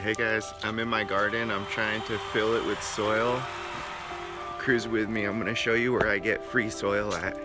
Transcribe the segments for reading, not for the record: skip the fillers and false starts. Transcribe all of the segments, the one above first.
Hey guys, I'm in my garden. I'm trying to fill it with soil. Cruise with me. I'm gonna show you where I get free soil at.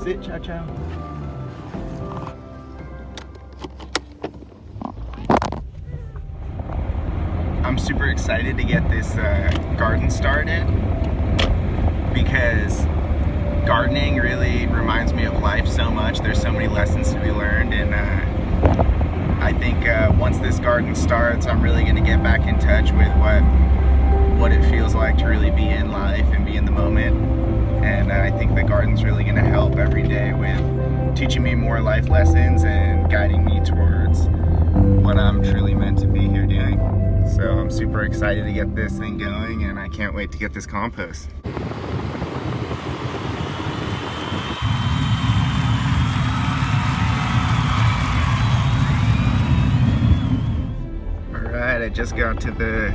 Sit, Chow Chow. I'm super excited to get this garden started because gardening really reminds me of life so much. There's so many lessons to be learned, and I think once this garden starts, I'm really going to get back in touch with what it feels like to really be in life and be in the moment. And I think the garden's really going to help every day with teaching me more life lessons and guiding me towards what I'm truly meant to be here doing. So I'm super excited to get this thing going, and I can't wait to get this compost. Alright, I just got to the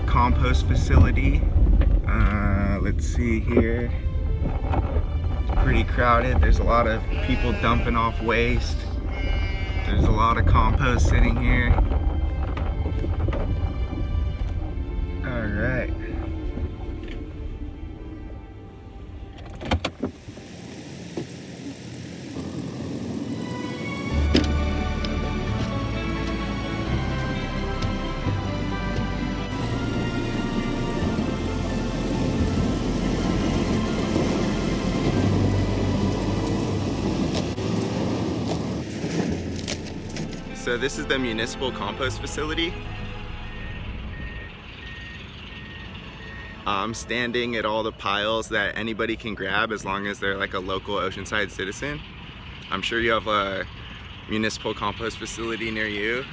compost facility. Let's see here. It's pretty crowded. There's a lot of people dumping off waste. There's a lot of compost sitting here. All right. So this is the Municipal compost facility. I'm standing at all the piles that anybody can grab as long as they're like a local Oceanside citizen. I'm sure you have a municipal compost facility near you.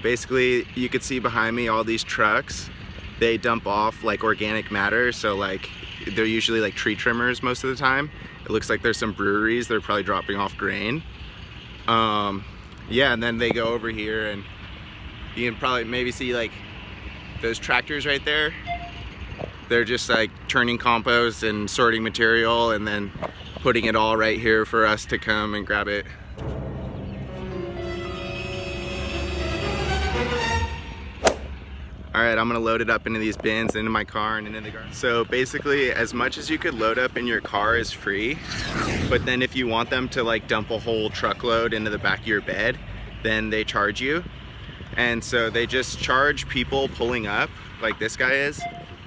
Basically, you could see behind me all these trucks. They dump off like organic matter, so like they're usually like tree trimmers most of the time. It looks like there's some breweries. They're probably dropping off grain. Yeah, and then they go over here, and you can probably maybe see like those tractors right there. They're just like turning compost and sorting material and then putting it all right here for us to come and grab it. All right, I'm gonna load it up into these bins, into my car, and into the garden. So basically, as much as you could load up in your car is free, but then if you want them to like dump a whole truckload into the back of your bed, then they charge you. And so they just charge people pulling up, like this guy is.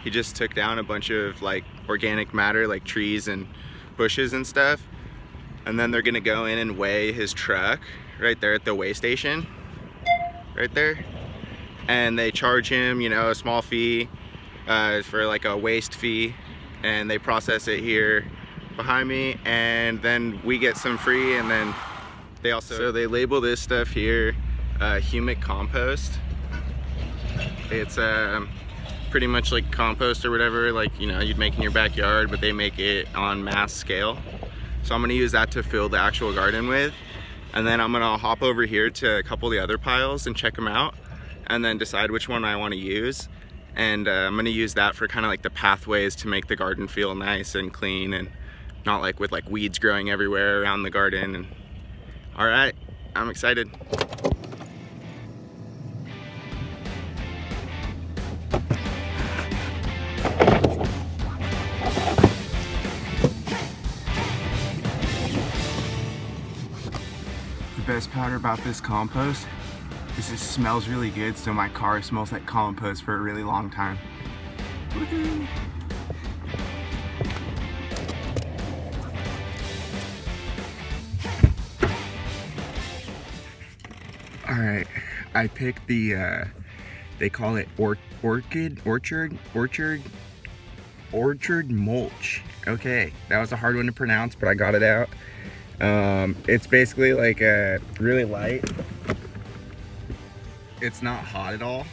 He just took down a bunch of like organic matter, like trees and bushes and stuff. And then they're gonna go in and weigh his truck right there at the weigh station, right there. And they charge him, you know, a small fee for like a waste fee, and they process it here behind me, and then we get some free. And then they also, so they label this stuff here humic compost. It's pretty much like compost or whatever, like, you know, you'd make in your backyard, but they make it on mass scale. So I'm gonna use that to fill the actual garden with, and then I'm gonna hop over here to a couple of the other piles and check them out, and then decide which one I want to use. And I'm gonna use that for kind of like the pathways to make the garden feel nice and clean, and not like with like weeds growing everywhere around the garden. And all right, I'm excited. The best part about this compost is it smells really good, so my car smells like compost for a really long time. Woohoo! All right, I picked the, they call it orchard. Orchard Mulch. Okay, that was a hard one to pronounce, but I got it out. It's basically like a really light. It's not hot at all.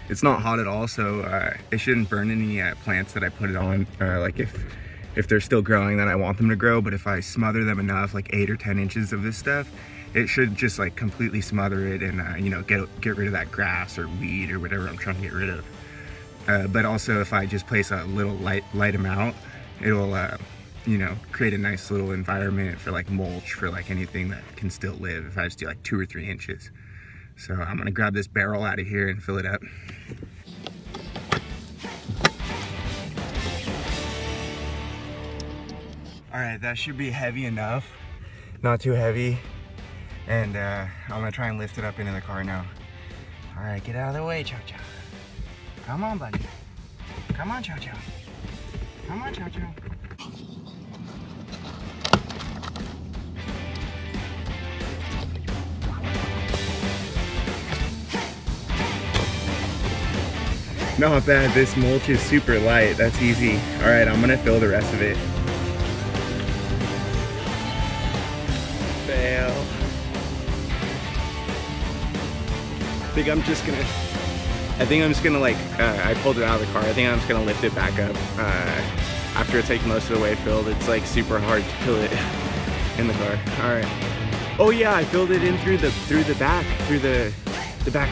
It's not hot at all, so it shouldn't burn any plants that I put it on. Like if they're still growing, then I want them to grow. But if I smother them enough, like 8 or 10 inches of this stuff, it should just like completely smother it and you know, get rid of that grass or weed or whatever I'm trying to get rid of. But also if I just place a little light amount, it'll you know, create a nice little environment for like mulch for like anything that can still live if I just do like 2 or 3 inches. So I'm gonna grab this barrel out of here and fill it up. All right, that should be heavy enough. Not too heavy. And I'm gonna try and lift it up into the car now. All right, get out of the way, Chow Chow. Come on, buddy. Come on, Chow Chow. Come on, Chow Chow. Not bad, this mulch is super light, that's easy. All right, I'm gonna fill the rest of it. Fail. I think I'm just gonna like, I pulled it out of the car. I think I'm just gonna lift it back up after it's like most of the way filled. It's like super hard to fill it in the car. All right. Oh yeah, I filled it in through the back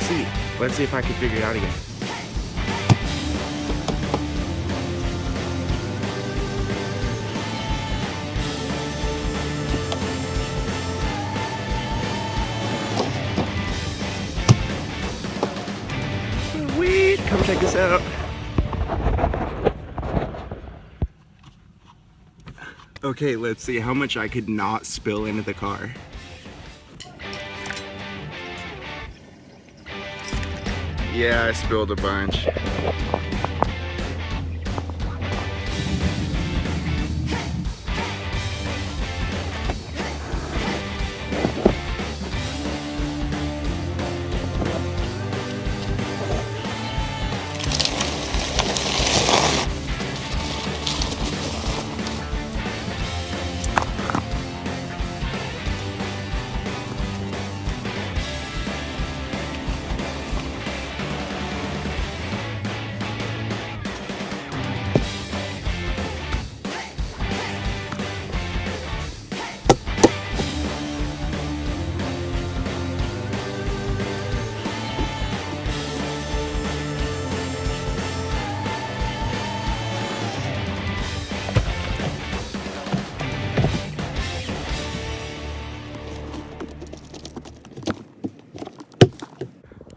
seat. Let's see if I can figure it out again. Sweet, come check this out. Okay, let's see how much I could not spill into the car. Yeah, I spilled a bunch.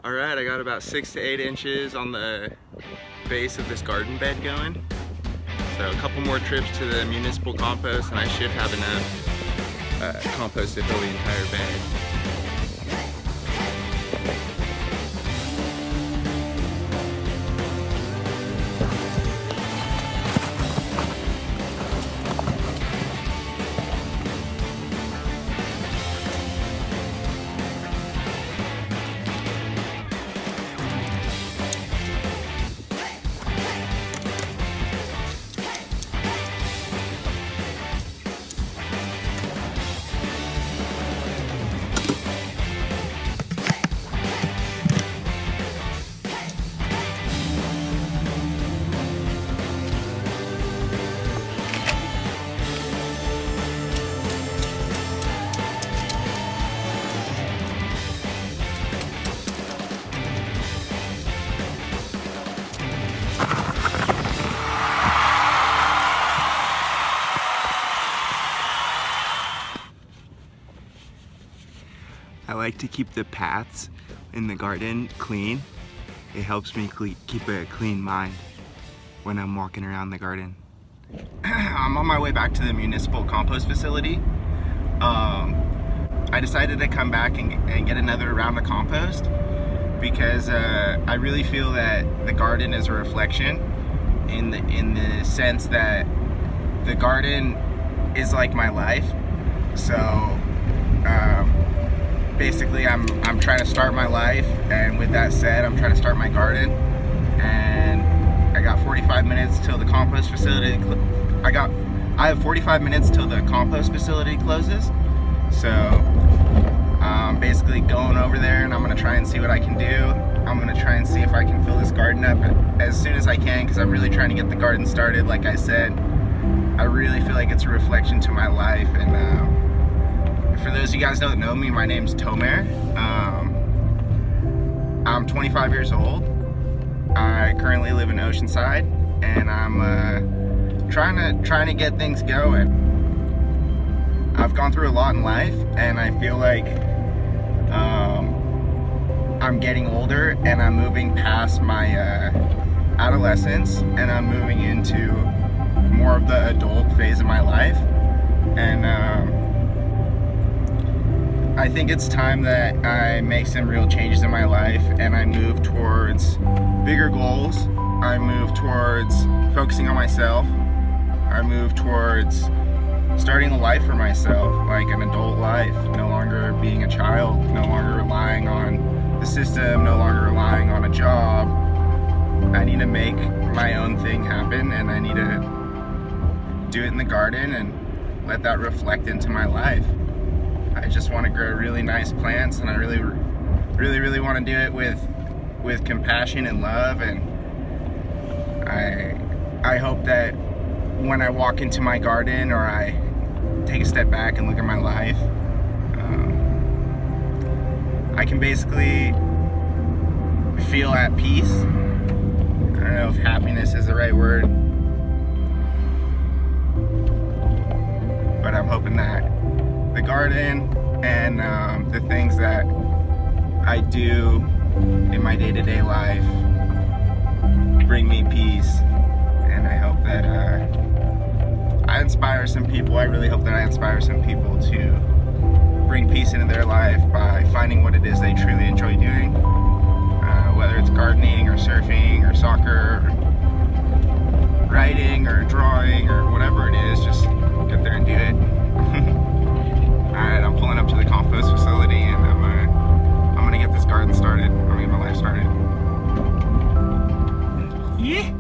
All right, I got about 6 to 8 inches on the base of this garden bed going. So a couple more trips to the municipal compost and I should have enough compost to fill the entire bed. I like to keep the paths in the garden clean. It helps me keep a clean mind when I'm walking around the garden. I'm on my way back to the municipal compost facility. I decided to come back and get another round of compost because I really feel that the garden is a reflection in the sense that the garden is like my life. So basically I'm trying to start my life, and with that said, I'm trying to start my garden, and I got 45 minutes till the compost facility. I have 45 minutes till the compost facility closes. So I'm basically going over there, and I'm gonna try and see what I can do. I'm gonna try and see if I can fill this garden up as soon as I can, because I'm really trying to get the garden started. Like I said, I really feel like it's a reflection to my life. And for those of you guys that don't know me, my name's Tomer. I'm 25 years old. I currently live in Oceanside, and I'm trying to get things going. I've gone through a lot in life, and I feel like I'm getting older, and I'm moving past my adolescence, and I'm moving into more of the adult phase of my life. And I think it's time that I make some real changes in my life, and I move towards bigger goals. I move towards focusing on myself. I move towards starting a life for myself, like an adult life, no longer being a child, no longer relying on the system, no longer relying on a job. I need to make my own thing happen, and I need to do it in the garden and let that reflect into my life. I just want to grow really nice plants, and I really want to do it with compassion and love. And I hope that when I walk into my garden, or I take a step back and look at my life, I can basically feel at peace. I don't know if happiness is the right word, but I'm hoping that the garden and the things that I do in my day-to-day life bring me peace. And I hope that I inspire some people. I really hope that I inspire some people to bring peace into their life by finding what it is they truly enjoy doing, whether it's gardening or surfing or soccer or writing or drawing or whatever it is. Just get there and do it. Alright, I'm pulling up to the compost facility, and I'm gonna get this garden started. I'm gonna get my life started. Yeah.